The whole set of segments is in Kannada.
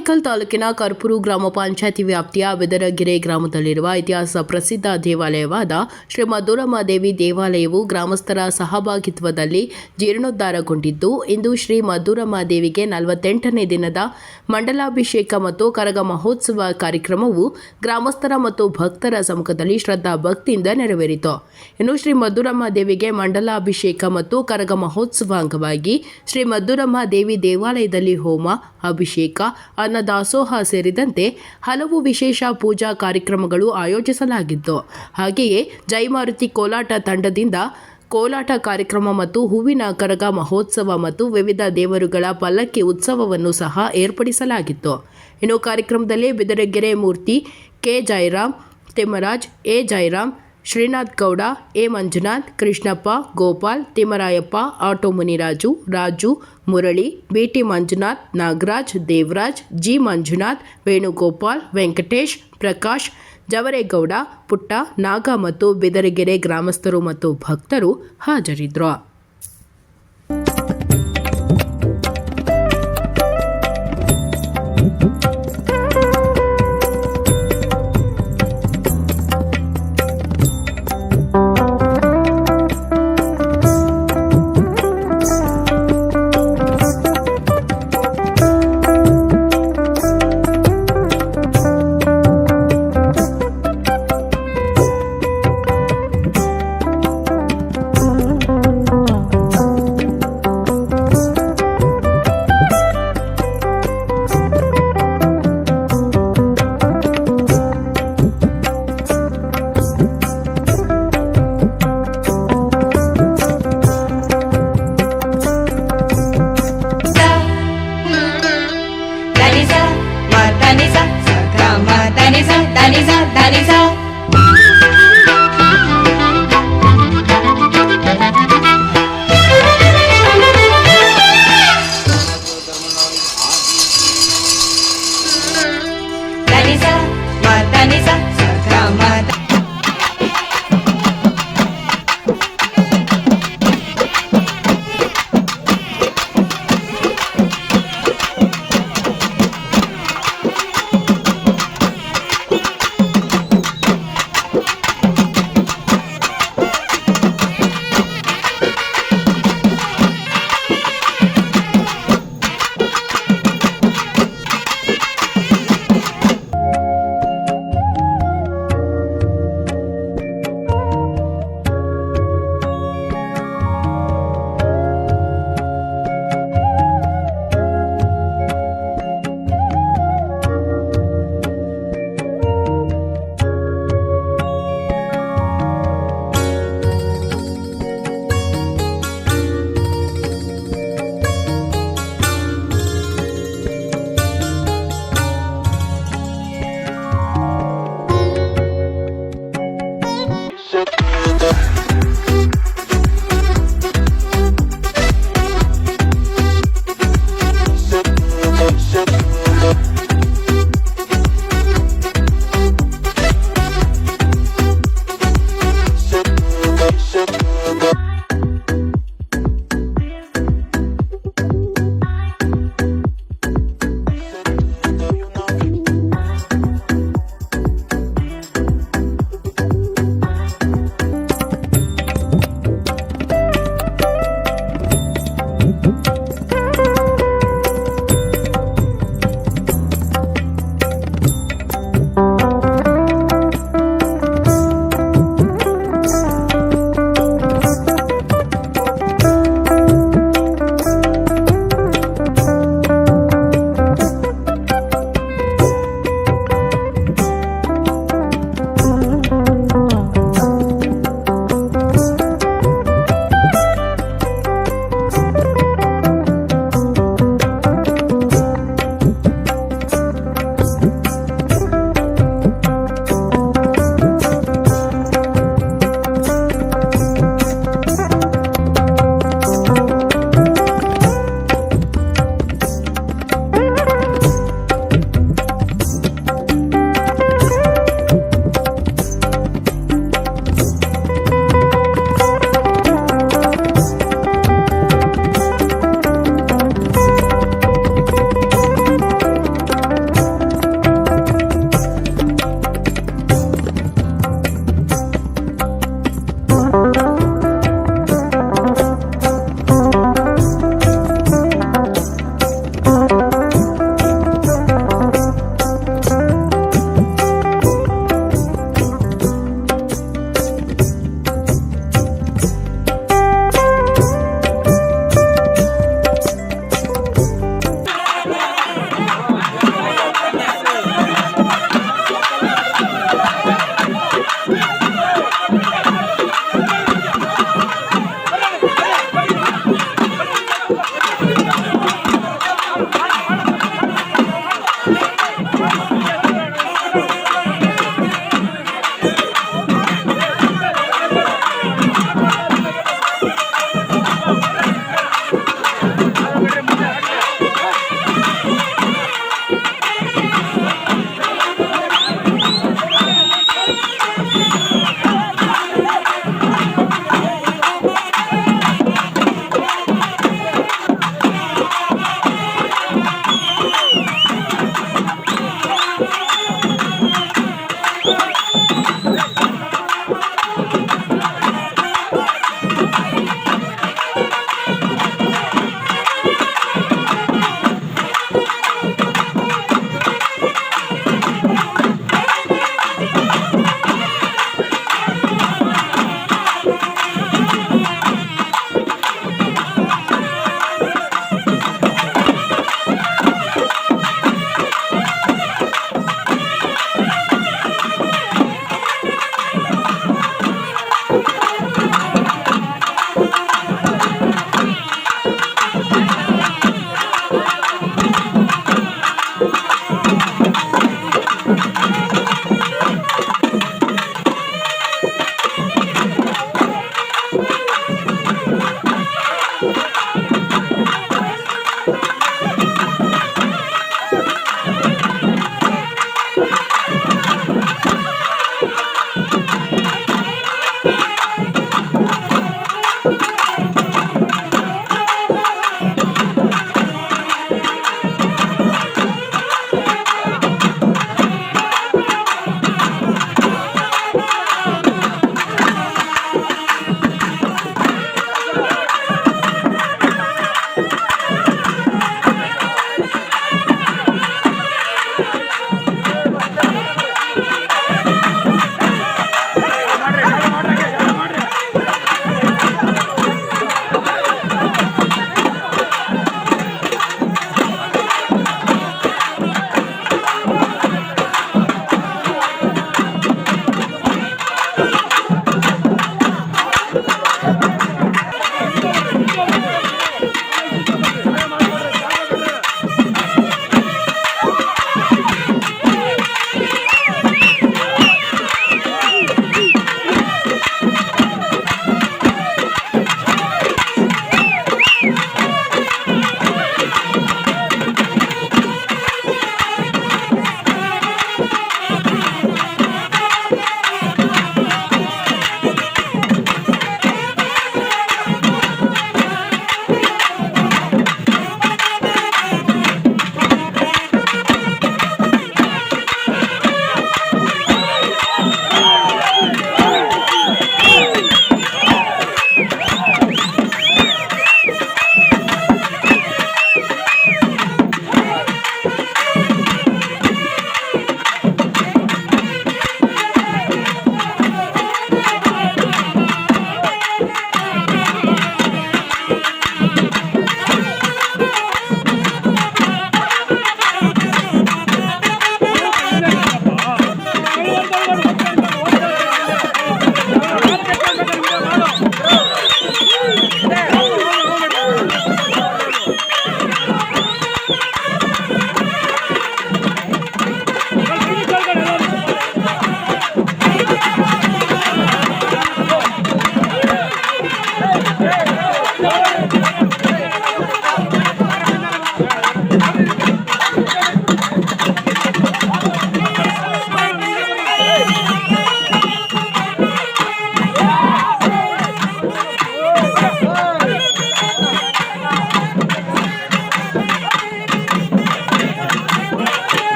ಆನೇಕಲ್ ತಾಲೂಕಿನ ಕರ್ಪೂರು ಗ್ರಾಮ ಪಂಚಾಯತಿ ವ್ಯಾಪ್ತಿಯ ಬೆದರಗೆರೆ ಗ್ರಾಮದಲ್ಲಿರುವ ಇತಿಹಾಸ ಪ್ರಸಿದ್ಧ ದೇವಾಲಯವಾದ ಶ್ರೀ ಮದ್ದೂರಮ್ಮ ದೇವಿ ದೇವಾಲಯವು ಗ್ರಾಮಸ್ಥರ ಸಹಭಾಗಿತ್ವದಲ್ಲಿ ಜೀರ್ಣೋದ್ಧಾರಗೊಂಡಿದ್ದು, ಇಂದು ಶ್ರೀ ಮದ್ದೂರಮ್ಮ ದೇವಿಗೆ 48ನೇ ದಿನದ ಮಂಡಲಾಭಿಷೇಕ ಮತ್ತು ಕರಗ ಮಹೋತ್ಸವ ಕಾರ್ಯಕ್ರಮವು ಗ್ರಾಮಸ್ಥರ ಮತ್ತು ಭಕ್ತರ ಸಮ್ಮುಖದಲ್ಲಿ ಶ್ರದ್ಧಾ ಭಕ್ತಿಯಿಂದ ನೆರವೇರಿತು. ಇನ್ನು ಶ್ರೀ ಮದ್ದೂರಮ್ಮ ದೇವಿಗೆ ಮಂಡಲಾಭಿಷೇಕ ಮತ್ತು ಕರಗ ಮಹೋತ್ಸವ ಅಂಗವಾಗಿ ಶ್ರೀ ಮದ್ದೂರಮ್ಮ ದೇವಿ ದೇವಾಲಯದಲ್ಲಿ ಹೋಮ, ಅಭಿಷೇಕ, ಅನ್ನದಾಸೋಹ ಸೇರಿದಂತೆ ಹಲವು ವಿಶೇಷ ಪೂಜಾ ಕಾರ್ಯಕ್ರಮಗಳು ಆಯೋಜಿಸಲಾಗಿತ್ತು. ಹಾಗೆಯೇ ಜೈಮಾರುತಿ ಕೋಲಾಟ ತಂಡದಿಂದ ಕೋಲಾಟ ಕಾರ್ಯಕ್ರಮ ಮತ್ತು ಹೂವಿನ ಕರಗ ಮಹೋತ್ಸವ ಮತ್ತು ವಿವಿಧ ದೇವರುಗಳ ಪಲ್ಲಕ್ಕಿ ಉತ್ಸವವನ್ನು ಸಹ ಏರ್ಪಡಿಸಲಾಗಿತ್ತು. ಇನ್ನು ಕಾರ್ಯಕ್ರಮದಲ್ಲಿ Bidaragere Murthy, K Jayaram, Thimmaraj, A Jayaram, Srinath Gowda, A Manjunath, Krishnappa, Gopal, Thimmarayappa, auto Muniraju, Raju, Murali, BT Manjunath, Nagaraj, Devaraj, G Manjunath, Venugopal, Venkatesh, Prakash, Javaregowda, Putta, Naga ಮತ್ತು ಬಿದರಗೆರೆ ಗ್ರಾಮಸ್ಥರು ಮತ್ತು ಭಕ್ತರು ಹಾಜರಿದ್ದರು.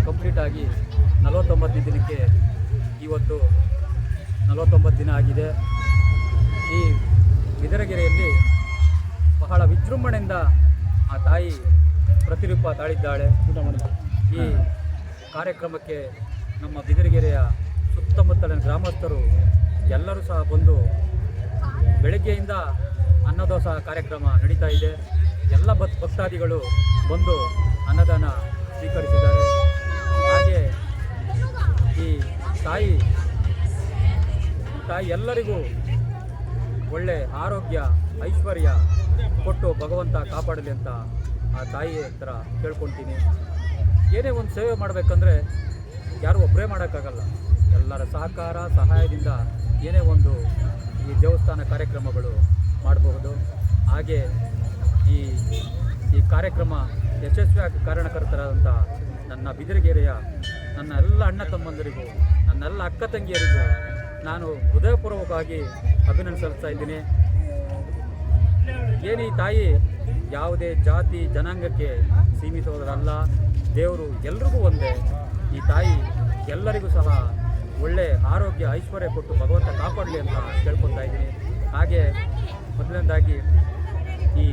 ಕಂಪ್ಲೀಟ್ ಆಗಿ 49 ದಿನಕ್ಕೆ ಇವತ್ತು 49 ದಿನ ಆಗಿದೆ. ಈ ಬಿದರಗೆರೆಯಲ್ಲಿ ಬಹಳ ವಿಜೃಂಭಣೆಯಿಂದ ಆ ತಾಯಿ ಪ್ರತಿರೂಪ ತಾಳಿದ್ದಾಳೆ. ಈ ಕಾರ್ಯಕ್ರಮಕ್ಕೆ ನಮ್ಮ ಬಿದರಗೆರೆಯ ಸುತ್ತಮುತ್ತಲಿನ ಗ್ರಾಮಸ್ಥರು ಎಲ್ಲರೂ ಸಹ ಬಂದು ಬೆಳಗ್ಗೆಯಿಂದ ಅನ್ನದಾಸೋಹ ಕಾರ್ಯಕ್ರಮ ನಡೀತಾ ಇದೆ. ಎಲ್ಲ ಭಕ್ತಾದಿಗಳು ಬಂದು ಅನ್ನದಾನ ಸ್ವೀಕರಿಸಿದ್ದಾರೆ. ಹಾಗೆ ಈ ತಾಯಿ ಎಲ್ಲರಿಗೂ ಒಳ್ಳೆ ಆರೋಗ್ಯ ಐಶ್ವರ್ಯ ಕೊಟ್ಟು ಭಗವಂತ ಕಾಪಾಡಲಿ ಅಂತ ಆ ತಾಯಿ ಹತ್ರ ಕೇಳ್ಕೊಳ್ತೀನಿ. ಏನೇ ಒಂದು ಸೇವೆ ಮಾಡಬೇಕಂದ್ರೆ ಯಾರು ಒಬ್ಬರೇ ಮಾಡೋಕ್ಕಾಗಲ್ಲ. ಎಲ್ಲರ ಸಹಕಾರ ಸಹಾಯದಿಂದ ಏನೇ ಒಂದು ಈ ದೇವಸ್ಥಾನ ಕಾರ್ಯಕ್ರಮಗಳು ಮಾಡಬಹುದು. ಹಾಗೆ ಈ ಕಾರ್ಯಕ್ರಮ ಯಶಸ್ವಿಯಾಗಿ ಕಾರಣಕರ್ತರಾದಂಥ ನನ್ನ ಬಿದರಗೆರೆಯ ನನ್ನ ಎಲ್ಲ ಅಣ್ಣ ತಮ್ಮಂದರಿಗೂ ನನ್ನೆಲ್ಲ ಅಕ್ಕ ತಂಗಿಯರಿಗೂ ನಾನು ಹೃದಯಪೂರ್ವಕವಾಗಿ ಅಭಿನಂದನೆ ಸಲ್ಲಿಸ್ತಾ ಇದ್ದೀನಿ. ಏನು ಈ ತಾಯಿ ಯಾವುದೇ ಜಾತಿ ಜನಾಂಗಕ್ಕೆ ಸೀಮಿತವಾದರಲ್ಲ. ದೇವರು ಎಲ್ರಿಗೂ ಒಂದೇ. ಈ ತಾಯಿ ಎಲ್ಲರಿಗೂ ಸಹ ಒಳ್ಳೆ ಆರೋಗ್ಯ ಐಶ್ವರ್ಯ ಕೊಟ್ಟು ಭಗವಂತ ಕಾಪಾಡಲಿ ಅಂತ ಕೇಳ್ಕೊತಾ ಇದ್ದೀನಿ. ಹಾಗೆ ಮೊದಲನೇದಾಗಿ ಈ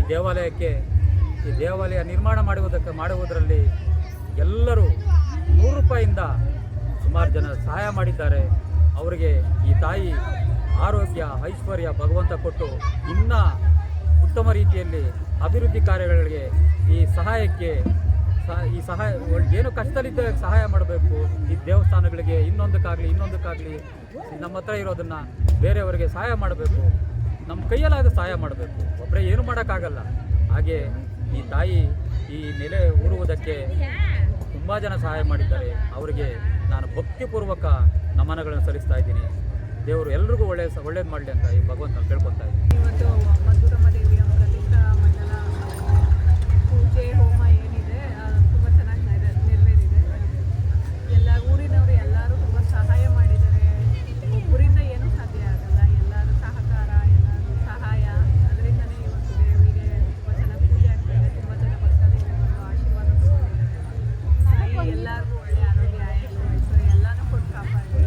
ದೇವಾಲಯ ನಿರ್ಮಾಣ ಮಾಡುವುದರಲ್ಲಿ ಎಲ್ಲರೂ 100 ರೂಪಾಯಿಯಿಂದ ಸುಮಾರು ಜನ ಸಹಾಯ ಮಾಡಿದ್ದಾರೆ. ಅವರಿಗೆ ಈ ತಾಯಿ ಆರೋಗ್ಯ ಐಶ್ವರ್ಯ ಭಗವಂತ ಕೊಟ್ಟು ಇನ್ನೂ ಉತ್ತಮ ರೀತಿಯಲ್ಲಿ ಅಭಿವೃದ್ಧಿ ಕಾರ್ಯಗಳಿಗೆ ಈ ಸಹಾಯ ಏನು ಕಷ್ಟದಲ್ಲಿದ್ದ ಸಹಾಯ ಮಾಡಬೇಕು. ಈ ದೇವಸ್ಥಾನಗಳಿಗೆ ಇನ್ನೊಂದಕ್ಕಾಗಲಿ ನಮ್ಮ ಹತ್ರ ಇರೋದನ್ನು ಬೇರೆಯವರಿಗೆ ಸಹಾಯ ಮಾಡಬೇಕು. ನಮ್ಮ ಕೈಯಲ್ಲಾದ ಸಹಾಯ ಮಾಡಬೇಕು. ಒಬ್ಬರೇ ಏನು ಮಾಡೋಕ್ಕಾಗಲ್ಲ. ಹಾಗೆ ಈ ತಾಯಿ ಈ ನೆಲೆ ಊರುವುದಕ್ಕೆ ತುಂಬ ಜನ ಸಹಾಯ ಮಾಡಿದ್ದಾರೆ. ಅವರಿಗೆ ನಾನು ಭಕ್ತಿಪೂರ್ವಕ ನಮನಗಳನ್ನು ಸಲ್ಲಿಸ್ತಾ ಇದ್ದೀನಿ. ದೇವರು ಎಲ್ರಿಗೂ ಒಳ್ಳೇದು ಮಾಡಲಿ ಅಂತ ಈ ಭಗವಂತ ಕೇಳ್ಕೊತಾ ಇದ್ದೀನಿ. ಇವತ್ತು ಮಧುರಮ್ಮ ದೇವಿಯ ಪ್ರತಿಷ್ಠಾ ಮಂಡಲ ಪೂಜೆ ಹೋಮ ಏನಿದೆ ತುಂಬ ಚೆನ್ನಾಗಿ ನೆರವೇರಿದೆ. ಎಲ್ಲ ಊರಿನವರು ಎಲ್ಲರೂ ತುಂಬ ಸಹಾಯ ಮಾಡಿದ್ದಾರೆ. ಒಬ್ಬರಿಂದ ಏನೂ ಸಾಧ್ಯ ಆಗಲ್ಲ. ಎಲ್ಲರೂ ಸಹಕಾರ, ಎಲ್ಲರೂ ಸಹಾಯ, ಅದರಿಂದನೇ ಇವತ್ತು ದೇವಿಗೆ ತುಂಬ ಚೆನ್ನಾಗಿ ಪೂಜೆ ಆಗ್ತಾಯಿದೆ. ತುಂಬ ಜನ ಭಕ್ತಾದಿಗಳು ಆಶೀರ್ವಾದ ಕೊಡ್ತಿದ್ದಾರೆ. ಎಲ್ಲರಿಗೂ ಒಳ್ಳೆ ಆರೋಗ್ಯ ಐಶ್ವರ್ಯ ಎಲ್ಲನೂ ಕೊಟ್ಟು ಕಾಪಾಡಿ.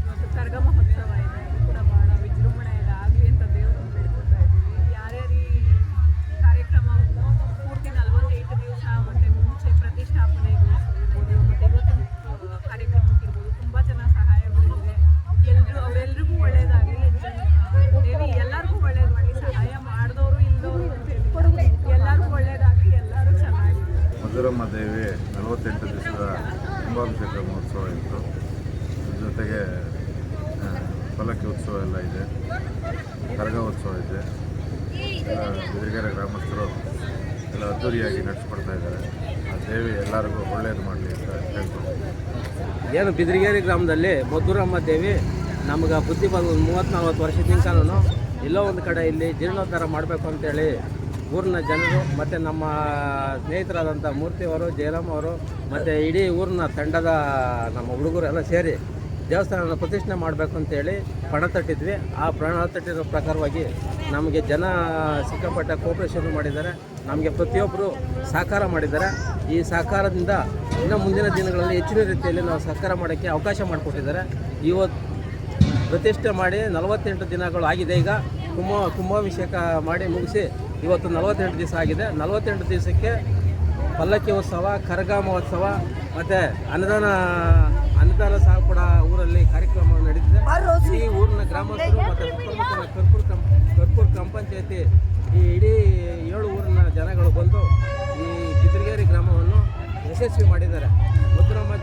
ಇವತ್ತು ಕರಗ ಮಹೋತ್ಸವ ಇದೆ. ಅದು ಕೂಡ ಬಹಳ ವಿಜೃಂಭಣೆಯಿಂದ ಆಗಲಿ ಅಂತ ದೇವರನ್ನು ಬೇಡ್ಕೊತಾ ಇದ್ದೀವಿ. ಯಾರ್ಯಾರು ಈ ಕಾರ್ಯಕ್ರಮವನ್ನು ಪೂರ್ತಿ 48 ದಿವಸ ಮತ್ತು ಮುಂಚೆ ಪ್ರತಿಷ್ಠಾಪನೆಗೆ ಇರ್ಬೋದು ಮತ್ತು ಇವತ್ತಿನ ಕಾರ್ಯಕ್ರಮಕ್ಕಿರ್ಬೋದು ತುಂಬ ಚೆನ್ನಾಗಿ ಸಹಾಯ ಮಾಡಿದೆ. ಅವರೆಲ್ಲರಿಗೂ ಒಳ್ಳೆಯದಾಗಲಿ. ದೇವಿ ಎಲ್ಲರಿಗೂ ಒಳ್ಳೇದು ಮಾಡಲಿ. ಸಹಾಯ ಮಾಡಿದವರು ಇಲ್ಲದವರು ಅಂತೇಳಿ ಎಲ್ಲರಿಗೂ ಒಳ್ಳೆಯದಾಗಲಿ. ಎಲ್ಲರೂ ಚೆನ್ನಾಗಿ. ಮಧುರಮ್ಮ ದೇವಿ 48 ದಿವಸದ ಕುಂಭಾಭಿಷೇಕ ಮಹೋತ್ಸವ ಇತ್ತು. ಜೊತೆಗೆ ಪಲ್ಲಕ್ಕಿ ಉತ್ಸವ ಎಲ್ಲ ಇದೆ, ಕರಗ ಉತ್ಸವ ಇದೆ. ಬಿದರಗೆರೆ ಗ್ರಾಮಸ್ಥರು ಎಲ್ಲ ಅದ್ದೂರಿಯಾಗಿ ನಡೆಸ್ಕೊಡ್ತಾ ಇದ್ದಾರೆ. ಆ ದೇವಿ ಎಲ್ಲರಿಗೂ ಒಳ್ಳೆಯದು ಮಾಡಲಿ ಅಂತ ಹೇಳ್ಕೊಡ್ತೀನಿ. ಏನು ಬಿದರಗೆರೆ ಗ್ರಾಮದಲ್ಲಿ ಮಧುರಮ್ಮ ದೇವಿ ನಮ್ಗೆ ಬುದ್ಧಿ ಬಂದು 30-40 ವರ್ಷದಿಂದನೂ ಎಲ್ಲೋ ಒಂದು ಕಡೆ ಇಲ್ಲಿ ಜೀರ್ಣೋದ್ಧಾರ ಮಾಡಬೇಕು ಅಂತೇಳಿ ಊರಿನ ಜನರು ಮತ್ತು ನಮ್ಮ ಸ್ನೇಹಿತರಾದಂಥ ಮೂರ್ತಿಯವರು, ಜಯರಾಮ್ ಅವರು ಮತ್ತು ಇಡೀ ಊರಿನ ತಂಡದ ನಮ್ಮ ಹುಡುಗರೆಲ್ಲ ಸೇರಿ ದೇವಸ್ಥಾನನ ಪ್ರತಿಷ್ಠೆ ಮಾಡಬೇಕು ಅಂತೇಳಿ ಪಣ ತಟ್ಟಿದ್ವಿ. ಆ ಪಣ ತಟ್ಟಿರೋ ಪ್ರಕಾರವಾಗಿ ನಮಗೆ ಜನ ಸಿಕ್ಕಾಪಟ್ಟೆ ಕೋಪ್ರೇಷನ್ ಮಾಡಿದ್ದಾರೆ. ನಮಗೆ ಪ್ರತಿಯೊಬ್ಬರು ಸಹಕಾರ ಮಾಡಿದ್ದಾರೆ. ಈ ಸಹಕಾರದಿಂದ ಇನ್ನು ಮುಂದಿನ ದಿನಗಳಲ್ಲಿ ಹೆಚ್ಚಿನ ರೀತಿಯಲ್ಲಿ ನಾವು ಸಹಕಾರ ಮಾಡೋಕ್ಕೆ ಅವಕಾಶ ಮಾಡಿಕೊಟ್ಟಿದ್ದಾರೆ. ಇವತ್ತು ಪ್ರತಿಷ್ಠೆ ಮಾಡಿ 48 ದಿನಗಳು ಆಗಿದೆ. ಈಗ ಕುಂಭಾಭಿಷೇಕ ಮಾಡಿ ಮುಗಿಸಿ ಇವತ್ತು 48 ದಿವಸ ಆಗಿದೆ. 48 ದಿವಸಕ್ಕೆ ಪಲ್ಲಕ್ಕಿ ಉತ್ಸವ, ಕರಗ ಮಹೋತ್ಸವ ಮತ್ತು ಅನ್ನದಾನ ಸಹ ಕೂಡ ಊರಲ್ಲಿ ಕಾರ್ಯಕ್ರಮ ನಡೀತಿದೆ. ಈ ಊರಿನ ಗ್ರಾಮಸ್ಥರು ಮತ್ತು ಸುತ್ತಮುತ್ತಲಿನ ಕರ್ಪೂರ್ ಗ್ರಾಮ ಪಂಚಾಯತಿ ಈ ಇಡೀ 7 ಊರಿನ ಜನಗಳು ಬಂದು ಈ ಬಿದರಗೆರೆ ಗ್ರಾಮವನ್ನು ಯಶಸ್ವಿ ಮಾಡಿದ್ದಾರೆ. ಮಧುರಮ್ಮ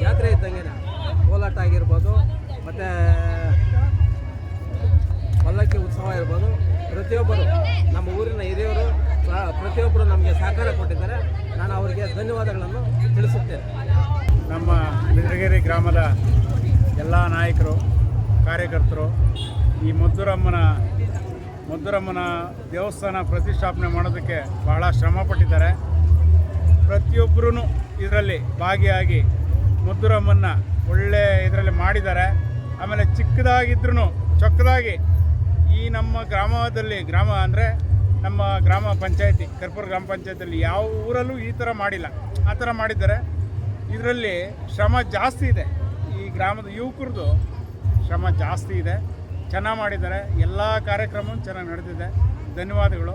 ಜಾತ್ರೆ ಇದ್ದಂಗೆ ಕೋಲಾಟ ಆಗಿರ್ಬೋದು ಮತ್ತು ಪಲ್ಲಕ್ಕಿ ಉತ್ಸವ ಇರ್ಬೋದು. ಪ್ರತಿಯೊಬ್ಬರು ನಮ್ಮ ಊರಿನ ಹಿರಿಯರು ಪ್ರತಿಯೊಬ್ಬರು ನಮಗೆ ಸಹಕಾರ ಕೊಟ್ಟಿದ್ದಾರೆ. ನಾನು ಅವರಿಗೆ ಧನ್ಯವಾದಗಳನ್ನು ತಿಳಿಸುತ್ತೇನೆ. ನಮ್ಮ ಬಿದರಗೆರೆ ಗ್ರಾಮದ ಎಲ್ಲ ನಾಯಕರು, ಕಾರ್ಯಕರ್ತರು ಈ ಮಧುರಮ್ಮನ ದೇವಸ್ಥಾನ ಪ್ರತಿಷ್ಠಾಪನೆ ಮಾಡೋದಕ್ಕೆ ಬಹಳ ಶ್ರಮಪಟ್ಟಿದ್ದಾರೆ. ಪ್ರತಿಯೊಬ್ಬರೂ ಇದರಲ್ಲಿ ಭಾಗಿಯಾಗಿ ಮಧುರಮ್ಮನ ಒಳ್ಳೆ ಇದರಲ್ಲಿ ಮಾಡಿದ್ದಾರೆ. ಆಮೇಲೆ ಚಿಕ್ಕದಾಗಿದ್ರೂ ಚೊಕ್ಕದಾಗಿ ಈ ನಮ್ಮ ಗ್ರಾಮ ಅಂದರೆ ನಮ್ಮ ಗ್ರಾಮ ಪಂಚಾಯತಿ ಕರ್ಪೂರ ಗ್ರಾಮ ಪಂಚಾಯತಿಯಲ್ಲಿ ಯಾವ ಊರಲ್ಲೂ ಈ ಥರ ಮಾಡಿಲ್ಲ. ಆ ಥರ ಮಾಡಿದ್ದಾರೆ. ಇದರಲ್ಲಿ ಶ್ರಮ ಜಾಸ್ತಿ ಇದೆ. ಈ ಗ್ರಾಮದ ಯುವಕರದ್ದು ಶ್ರಮ ಜಾಸ್ತಿ ಇದೆ. ಚೆನ್ನಾಗಿ ಮಾಡಿದ್ದಾರೆ. ಎಲ್ಲ ಕಾರ್ಯಕ್ರಮವೂ ಚೆನ್ನಾಗಿ ನಡೆದಿದೆ. ಧನ್ಯವಾದಗಳು.